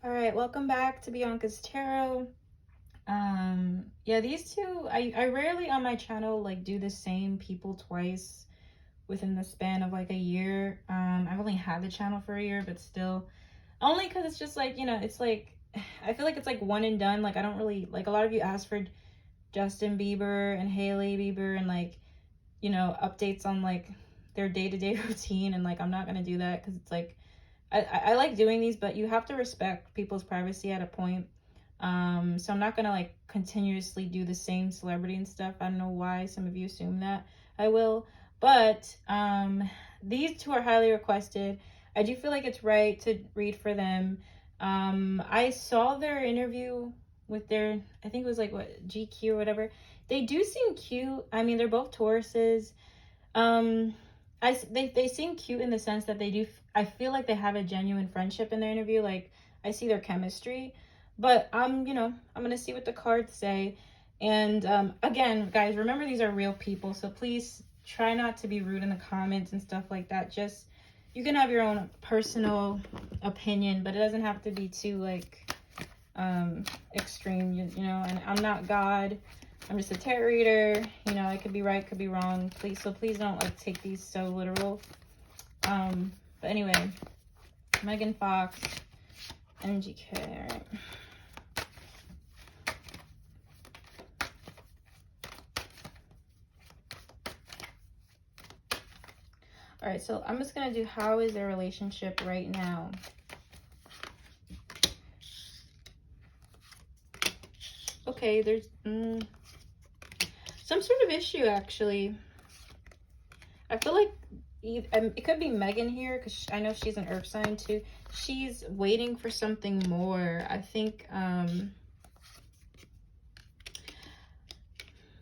All right, welcome back to Bianca's Tarot. Yeah, these two, I rarely on my channel like do the same people twice within the span of like a year. I've only had the channel for a year, but still, only because it's just like, it's like, I feel like it's like one and done. Like, I don't really, like, a lot of you asked for Justin Bieber and Hailey Bieber and like, updates on like their day-to-day routine, and like I'm not gonna do that because it's like I like doing these, but you have to respect people's privacy at a point. So I'm not gonna like continuously do the same celebrity and stuff. I don't know why some of you assume that I will, but these two are highly requested. I do feel like it's right to read for them. I saw their interview with their, I think it was like what, GQ or whatever. They do seem cute. I mean, they're both Tauruses. Um, they seem cute in the sense that they do. I feel like they have a genuine friendship in their interview. Like, I see their chemistry, but I'm gonna see what the cards say. And again, guys, remember these are real people, so please try not to be rude in the comments and stuff like that. Just, you can have your own personal opinion, but it doesn't have to be too like extreme. And I'm not God. I'm just a tarot reader. I could be right, could be wrong. Please don't like take these so literal. But anyway, Megan Fox, MGK. All right. All right, so I'm just gonna do how is their relationship right now. Okay, there's some sort of issue actually. I feel like it could be Megan here because I know she's an earth sign too. She's waiting for something more. I think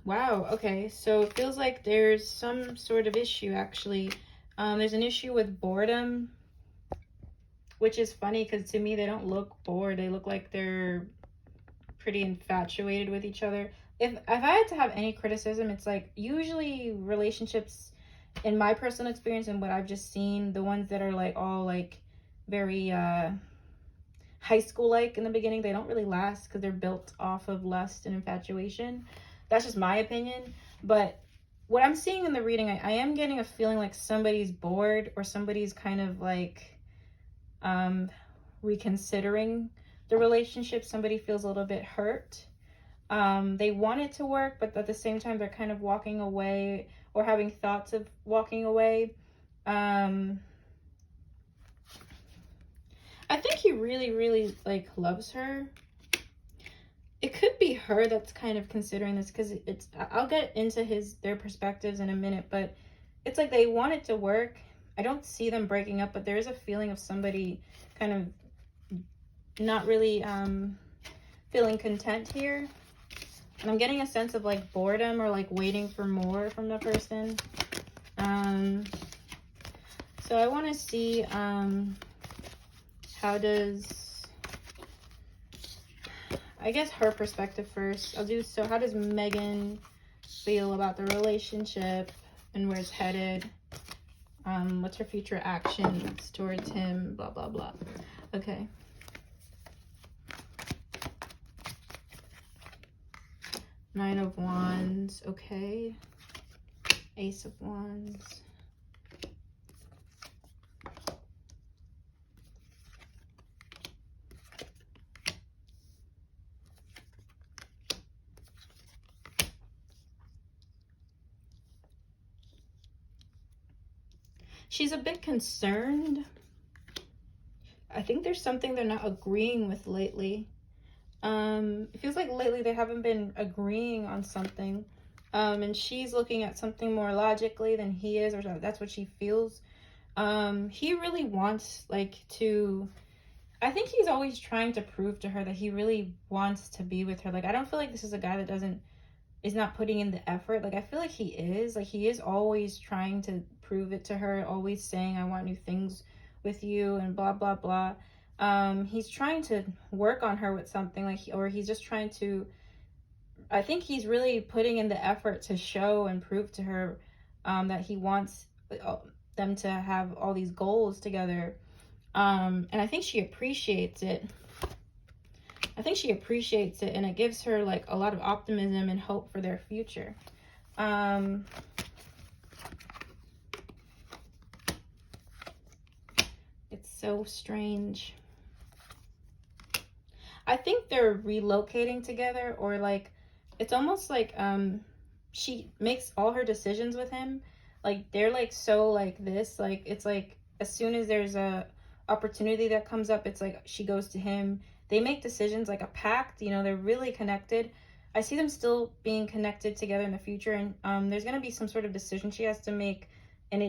wow, okay, so it feels like there's some sort of issue actually. There's an issue with boredom, which is funny because to me they don't look bored. They look like they're pretty infatuated with each other. If I had to have any criticism, it's like usually relationships, in my personal experience and what I've just seen, the ones that are like all like very high school like in the beginning, they don't really last because they're built off of lust and infatuation. That's just my opinion. But what I'm seeing in the reading, I am getting a feeling like somebody's bored or somebody's kind of like reconsidering the relationship. Somebody feels a little bit hurt. They want it to work, but at the same time, they're kind of walking away or having thoughts of walking away. I think he really, really like loves her. It could be her that's kind of considering this because I'll get into their perspectives in a minute, but it's like they want it to work. I don't see them breaking up, but there is a feeling of somebody kind of not really feeling content here. And I'm getting a sense of like boredom or like waiting for more from the person. So I want to see how does, I guess, her perspective first. So how does Megan feel about the relationship and where it's headed? What's her future actions towards him? Blah, blah, blah. Okay. Nine of Wands, okay. Ace of Wands. She's a bit concerned. I think there's something they're not agreeing with lately. It feels like lately they haven't been agreeing on something. And she's looking at something more logically than he is, or that's what she feels. He really wants I think he's always trying to prove to her that he really wants to be with her. Like, I don't feel like this is a guy that is not putting in the effort. Like, I feel like he is always trying to prove it to her, always saying, I want new things with you and blah, blah, blah. He's trying to work on her with something, or he's just trying to, I think he's really putting in the effort to show and prove to her that he wants them to have all these goals together. And I think she appreciates it. I think she appreciates it, and it gives her like a lot of optimism and hope for their future. It's so strange. I think they're relocating together, or like it's almost like she makes all her decisions with him. Like they're like so like this, like it's like as soon as there's a opportunity that comes up, it's like she goes to him. They make decisions like a pact, you know, they're really connected. I see them still being connected together in the future, and there's gonna be some sort of decision she has to make, and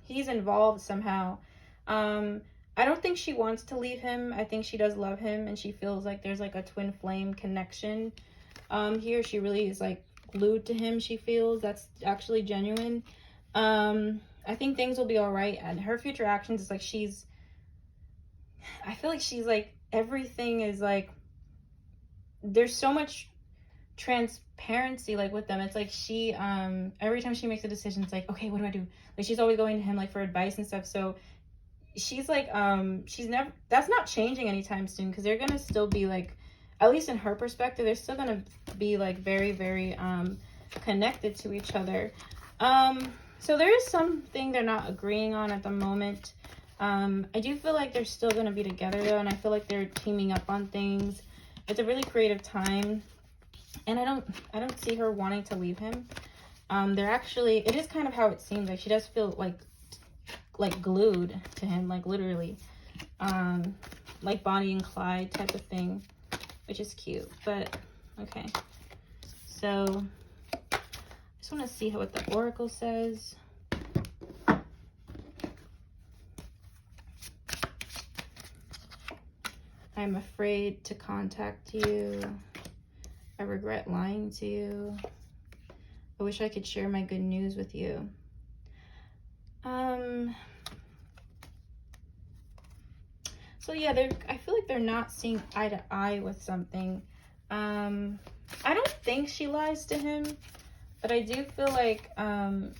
he's involved somehow. I don't think she wants to leave him. I think she does love him, and she feels like there's like a twin flame connection. Here she really is like glued to him. She feels that's actually genuine. I think things will be all right, and her future actions is like I feel like she's like everything is like there's so much transparency like with them. It's like she every time she makes a decision, it's like, okay, what do I do? Like she's always going to him like for advice and stuff. So she's like she's never, that's not changing anytime soon, because they're gonna still be like, at least in her perspective, they're still gonna be like very, very connected to each other. So there is something they're not agreeing on at the moment. I do feel like they're still gonna be together though, and I feel like they're teaming up on things. It's a really creative time, and I don't see her wanting to leave him. They're actually, it is kind of how it seems, like she does feel like glued to him, like literally, like Bonnie and Clyde type of thing, which is cute. But okay, so I just want to see what the oracle says. I'm afraid to contact you. I regret lying to you. I wish I could share my good news with you. So yeah, I feel like they're not seeing eye to eye with something. I don't think she lies to him, but I do feel like, let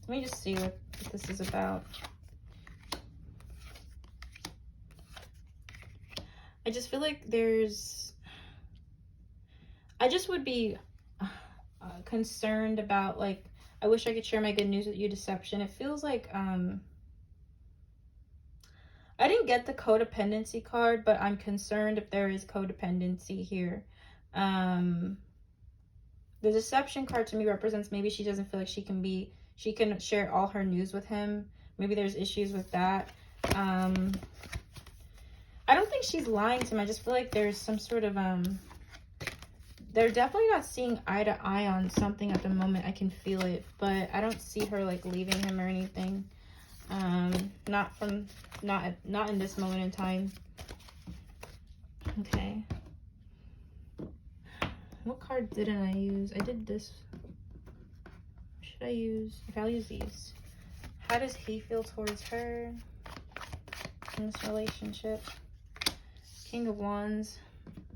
me just see what this is about. I just feel like I just would be concerned about, like, I wish I could share my good news with you deception. It feels like, I didn't get the codependency card, but I'm concerned if there is codependency here. The deception card to me represents maybe she doesn't feel like she can share all her news with him. Maybe there's issues with that. I don't think she's lying to him. I just feel like there's some sort of, they're definitely not seeing eye to eye on something at the moment. I can feel it, but I don't see her like leaving him or anything. Not in this moment in time. Okay. What card didn't I use? I did this. What should I use? Okay, I'll use these. How does he feel towards her in this relationship? King of Wands.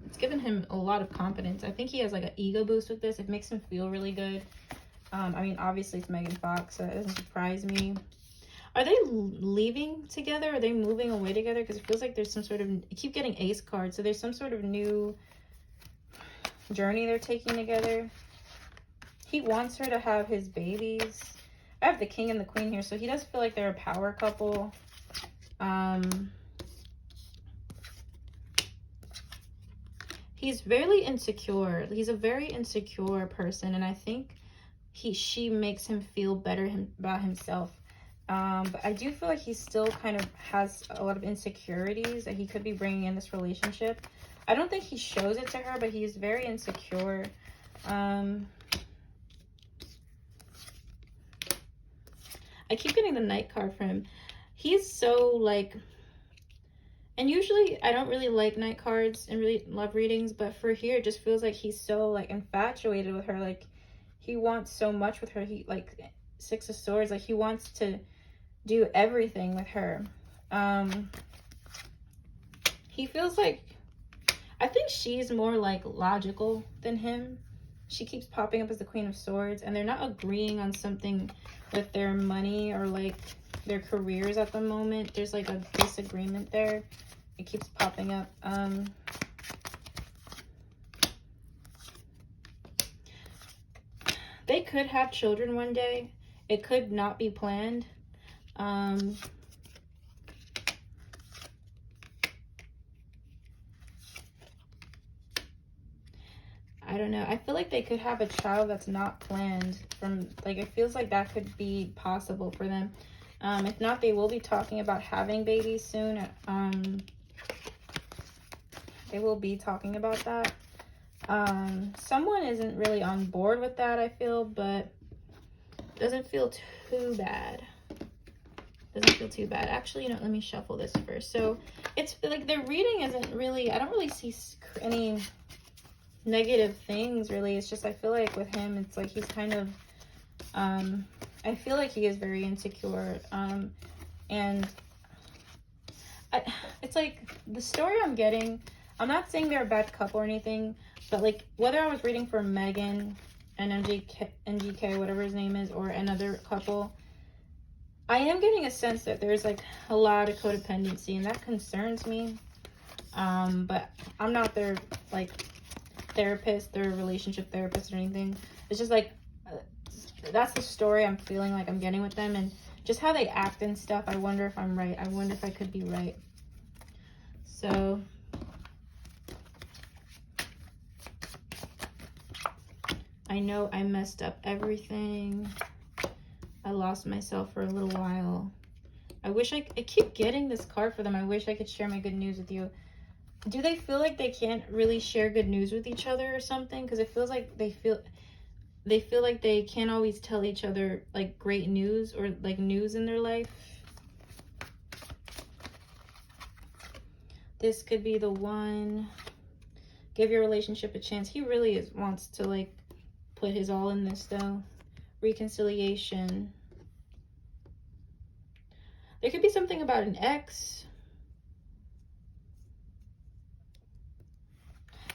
It's given him a lot of confidence. I think he has like an ego boost with this. It makes him feel really good. I mean, obviously it's Megan Fox, so it doesn't surprise me. Are they leaving together? Are they moving away together? Because it feels like there's some sort of, I keep getting ace cards, so there's some sort of new journey they're taking together. He wants her to have his babies. I have the king and the queen here, so he does feel like they're a power couple. He's very insecure. He's a very insecure person, and I think she makes him feel better about himself. But I do feel like he still kind of has a lot of insecurities that he could be bringing in this relationship. I don't think he shows it to her, but he's very insecure. I keep getting the Knight card from him. He's so like, and usually I don't really like Knight cards and really love readings, but for here it just feels like he's so like infatuated with her. Like he wants so much with her. He like Six of Swords, like he wants to do everything with her. He feels like, I think she's more like logical than him. She keeps popping up as the Queen of Swords, and they're not agreeing on something with their money or like their careers at the moment. There's like a disagreement there. it keeps popping up. They could have children one day. It could not be planned. I don't know. I feel like they could have a child that's not planned. From like, it feels like that could be possible for them. If not, they will be talking about having babies soon. They will be talking about that. Someone isn't really on board with that, I feel, but doesn't feel too bad. Doesn't feel too bad. Actually, you know, let me shuffle this first. So it's like the reading isn't really, I don't really see any negative things really. It's just, I feel like with him, it's like he's kind of, I feel like he is very insecure. And it's like the story I'm getting, I'm not saying they're a bad couple or anything, but like whether I was reading for Megan and NGK, whatever his name is, or another couple, I am getting a sense that there's like a lot of codependency, and that concerns me. But I'm not their like therapist, their relationship therapist or anything. It's just like that's the story I'm feeling like I'm getting with them, and just how they act and stuff. I wonder if I'm right. I wonder if I could be right. So I know I messed up everything. I lost myself for a little while. I wish I keep getting this card for them. I wish I could share my good news with you. Do they feel like they can't really share good news with each other or something? Because it feels like they feel like they can't always tell each other like great news or like news in their life. This could be the one. Give your relationship a chance. He really wants to like put his all in this though. Reconciliation. There could be something about an ex.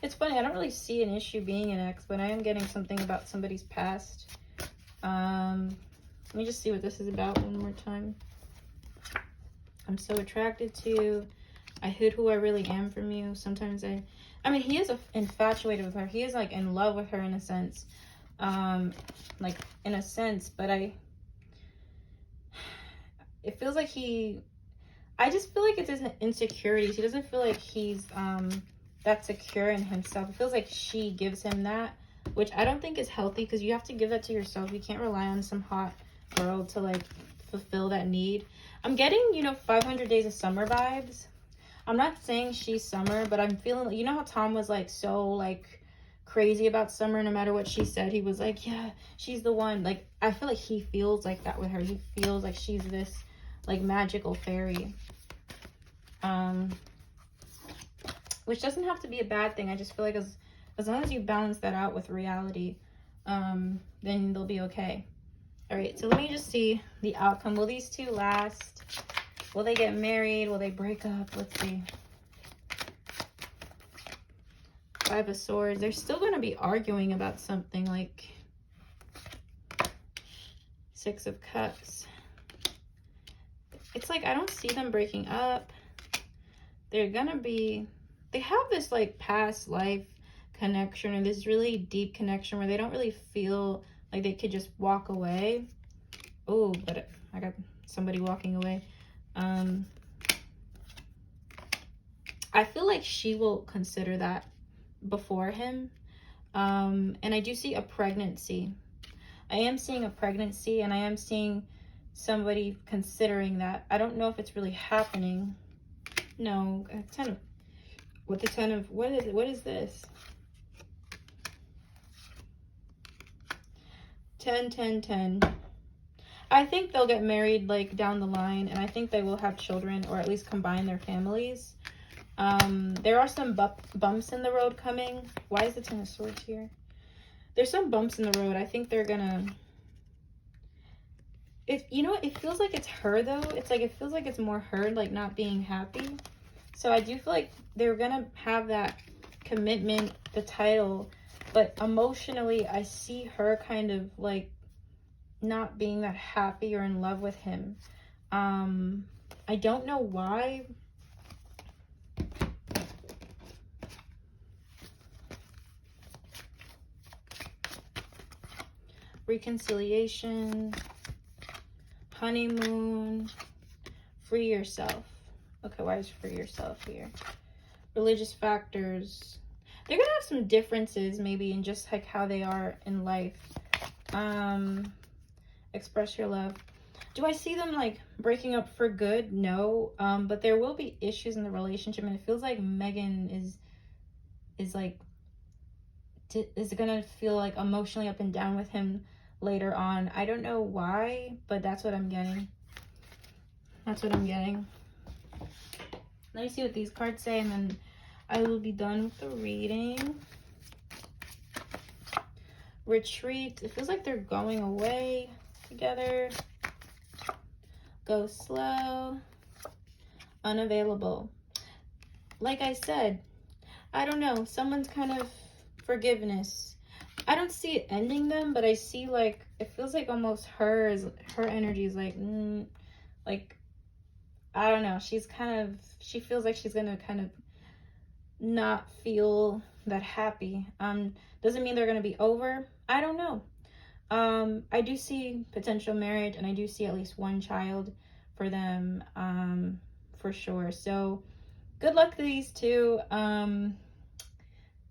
It's funny, I don't really see an issue being an ex, but I am getting something about somebody's past. Let me just see what this is about one more time. I'm so attracted to. I hid who I really am from you. Sometimes I mean, he is infatuated with her. He is like in love with her in a sense. Like in a sense, but it feels like I just feel like it's his insecurities. He doesn't feel like he's that secure in himself. It feels like she gives him that, which I don't think is healthy, because you have to give that to yourself. You can't rely on some hot girl to like fulfill that need. I'm getting, you know, 500 Days of Summer vibes. I'm not saying she's Summer, but I'm feeling, you know how Tom was like so like crazy about Summer, no matter what she said, he was like, yeah, she's the one. Like, I feel like he feels like that with her. He feels like she's this like magical fairy. Which doesn't have to be a bad thing. I just feel like as long as you balance that out with reality, then they'll be okay. All right, so let me just see the outcome. Will these two last? Will they get married? Will they break up? Let's see. Five of Swords. They're still going to be arguing about something, like Six of Cups. It's like I don't see them breaking up. They're going to be... They have this like past life connection, or this really deep connection where they don't really feel like they could just walk away. Oh, but I got somebody walking away. I feel like she will consider that before him. And I do see a pregnancy. I am seeing a pregnancy, and I am seeing somebody considering that. I don't know if it's really happening. No, Ten of... With the Ten of... What is this? 10, 10, 10. I think they'll get married like down the line, and I think they will have children, or at least combine their families. There are some bumps in the road coming. Why is the Ten of Swords here? There's some bumps in the road. I think they're gonna... You know what? It feels like it's her, though. It's like, it feels like it's more her, like, not being happy. So I do feel like they're gonna have that commitment, the title, but emotionally, I see her kind of, like, not being that happy or in love with him. I don't know why. reconciliation, honeymoon, free yourself. Okay, why is free yourself here? Religious factors. They're gonna have some differences maybe in just like how they are in life. Express your love. Do I see them like breaking up for good? No. But there will be issues in the relationship, and it feels like Megan is like is gonna feel like emotionally up and down with him later on. I don't know why, but that's what I'm getting. That's what I'm getting. Let me see what these cards say, and then I will be done with the reading. Retreat. It feels like they're going away together. Go slow. Unavailable. Like I said, I don't know. Someone's kind of forgiveness. I don't see it ending them, but I see like, it feels like almost her energy is like, like, I don't know. She feels like she's gonna kind of not feel that happy. Doesn't mean they're gonna be over. I don't know. I do see potential marriage, and I do see at least one child for them, for sure. So good luck to these two.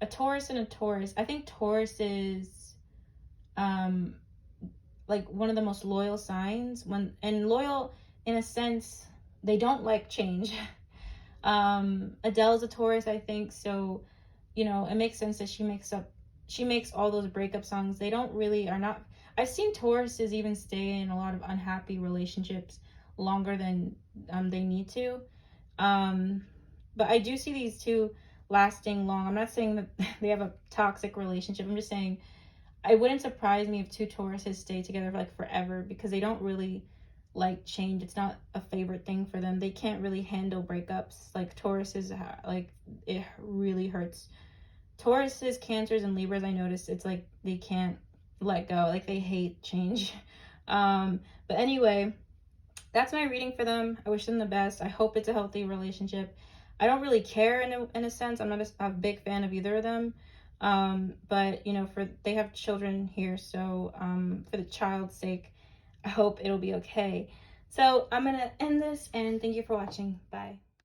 A Taurus and a Taurus. I think Taurus is like one of the most loyal signs, and loyal in a sense, they don't like change. Adele's a Taurus, I think, so you know, it makes sense that she makes all those breakup songs. They don't really are not. I've seen Tauruses even stay in a lot of unhappy relationships longer than they need to. But I do see these two lasting long. I'm not saying that they have a toxic relationship. I'm just saying it wouldn't surprise me if two Tauruses stay together for like forever, because they don't really like change. It's not a favorite thing for them. They can't really handle breakups. Like Tauruses, like it really hurts. Tauruses, Cancers, and Libras, I noticed it's like they can't let go. Like they hate change. But anyway, that's my reading for them. I wish them the best. I hope it's a healthy relationship. I don't really care in a sense. I'm not a big fan of either of them. But you know, they have children here, so for the child's sake, I hope it'll be okay. So I'm gonna end this, and thank you for watching. Bye.